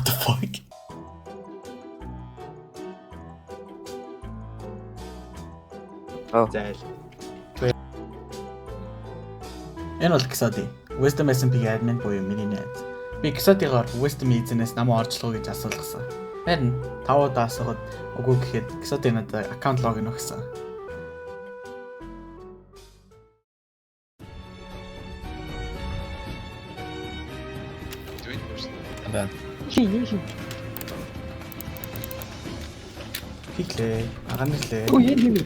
the fuck? Зайл. Энэ бол Ксоди. Wisdom SMP-ийн admin буюу миний найз. Би Ксодигоор Wisdom эзэнээс намайг орчлоо гэж асуулгасан. Харин 5 удаа асуухад үгүй гэхэд Ксоди надад аккаунт логин өгсөн. Байна. Хийлээ. Аганирлээ. Өө яа юм. Би.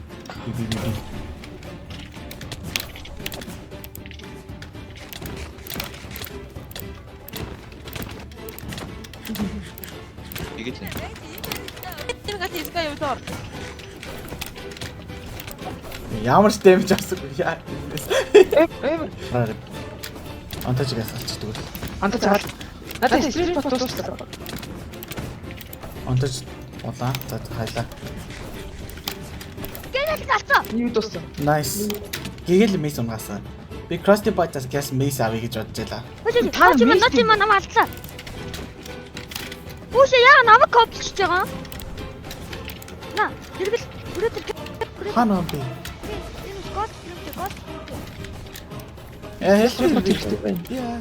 Игээд. Тэр гал искай юу доор. Ямар ч дэмж авсаггүй яа. Эв. Антажгаас алчдаг үл. Антаж цаад. Надад стрит бот дууссан. Антаж улаан. За хайлаа. Гэнэ талцаа. Юу дууссан? Nice. Гэгэл мейс унгаасаа. Би Krusty Bite-аас гэс мейс авъя гэж бодож байлаа. Наач намайг алдлаа. Үгүй яа намайг коплж байгаа. На, хэрэгэл бүрээд Хаана юм бэ? энэ гол. Хэлж хэрэгтэй байна. яа.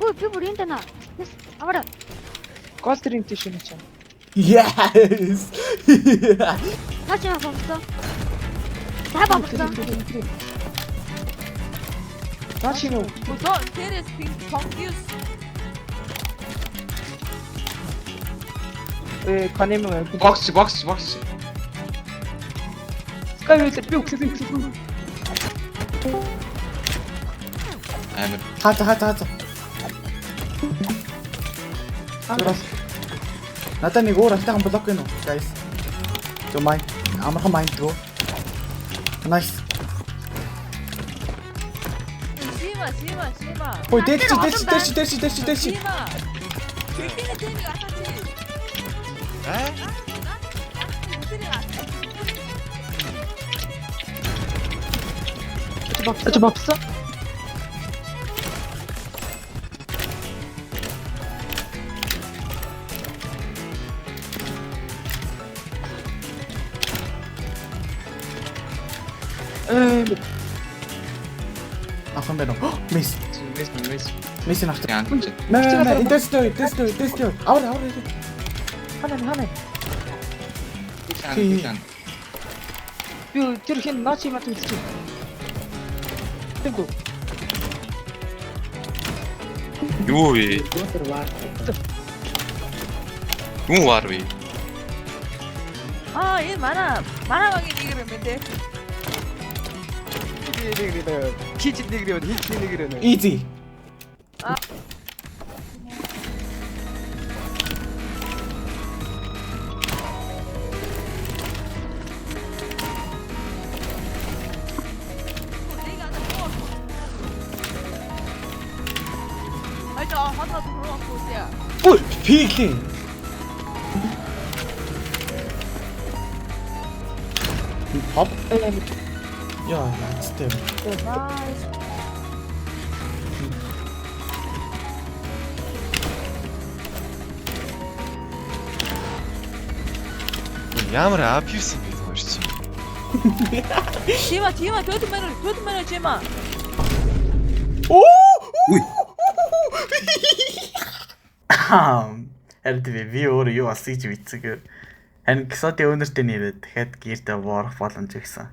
Ой, би бүр энэ дана. Аваа. Гол трим тийш юм чам. Yes. Наач яа бомцоо. Та бомцоо. Наач юм. Бото тэрс пинг фокус. Канем Бокс. Скай юу би үхсэн. Амар. Хата. Надад нэг өөр алтайхан блок гэнэ үү, guys. Томай. Амархан майнд гоо. Nice. Сима. Ой, дээш. Сима. Тэрхий тэмиг атаач. Бокс. Ахан байна уу? Мис. Мис нахт. Яан гэж. Мэ, тест. Аваа. Ханаа. Яан. Би тэр хин наач юм атсан чи. Тэнгүй. Юу вэ? Юу вар вэ? Энэ манагийн нэг юм бэ? Кич нэг юм, хич нэг юм. Easy. Ой, пиклин. Хоп. Яа, степ. Ямар абьюс юм бэ тэр чинь. Тима, төд мэнэ чима. Ой. Элдвэ би өөр юу асууж бицэг. Харин Ксоди өнөртөө нэрээ дахиад гэртээ ворох боломж өгсөн.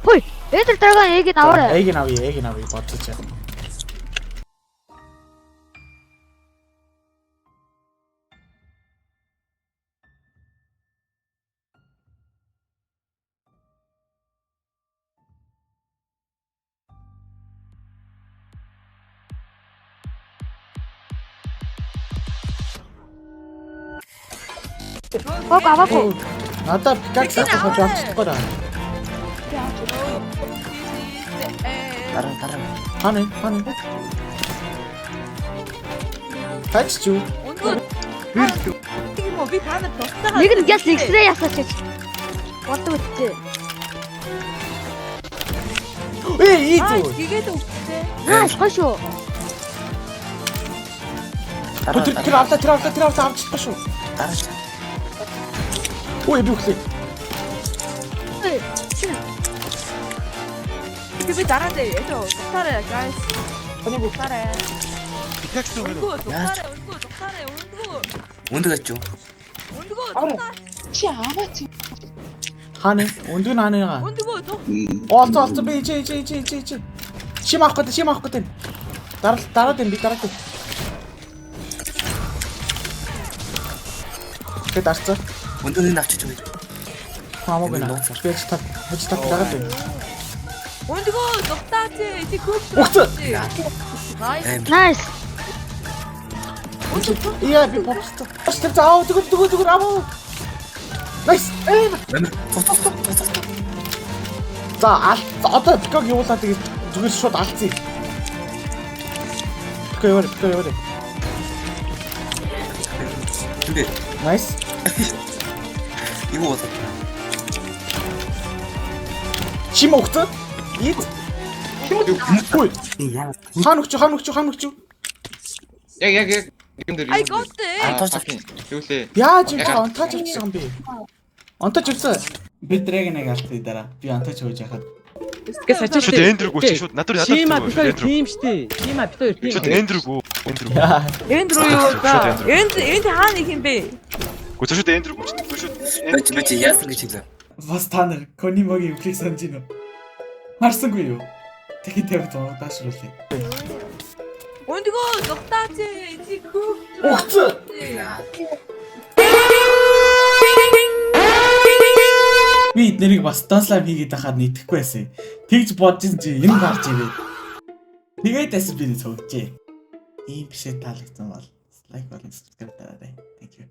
Хөөе, Эдэр драгон ийг аваарай. Ийг нь авъя бодож байна. Аваагүй. Надад как сахаж авчихгүй даа. Таран. Ханы. Хаччу. Би танад тусдаа. Нэг нь гяс X-ray ясаач. Боддог үстэй. Эй, ийзүү. Giгээд өгчээ. Наас хошоо. Тэр авлаа авчихсан шүү. Дараач. Ой би үхлээ. Би дараатай ето 독살해 guys. 아니 뭐 독살해. Пикакс руу 울고 야. 독살해 울고. 운드갔죠. 울고 아무래. 독살. 치 아마치. Хааны өндөг нааныгаа. 울고 독. Олцоо би чи. Шим авах гэдэг. Дараа дэм би дараа дэм. Тэд арцаа. 운드는 납치죠. Хамаагүй наа. Би ч та дараа дэм. 울고 독살지 이제 그. Ухц. 나이스. Nice. Яа би попстаа. Постэр заа дөгөр аваа. Nice. За одоо биког явуулаад тэгээд зүгээр шууд алдцъя. Биког яваа. 근데 Nice. 이거 왔어. Чим өгч. Ид. Ой. 야. Хаан өгч. Яг юм들 아이 껐대. Юулээ. Яаж юм чаа онтооч ирчихсэн юм бэ? Онтооч ирсэн. Би дрэг нэг алдсан дараа. Би онтооч хөөж яхад. Шууд эндрэг үуч шууд надад Шима битэр тим штэ. Шима битэр тим. Шууд эндрэг үү. Яа. 엔드 로요 자. 엔드 하는 힘배. Гүцэн шууд эндрэг үуч. Шууд 매치 яасан гэж хэлээ. Бас та нар Конимогийн үхлийг санаж гинөө. Харсангүй юу? Тэгэхэд яг даашруулъя. 울고 독살지 이제 그. Ухц. Би эднэрийг бас данслайм хийгээд байхад нийтэхгүй байсан. Тэгж бодсон чи энэ гарч ирээ. Тэгээд эсэ би цогжээ. Ийм бишээ таалагдсан бол лайк болон subscribe дараарай. Thank you.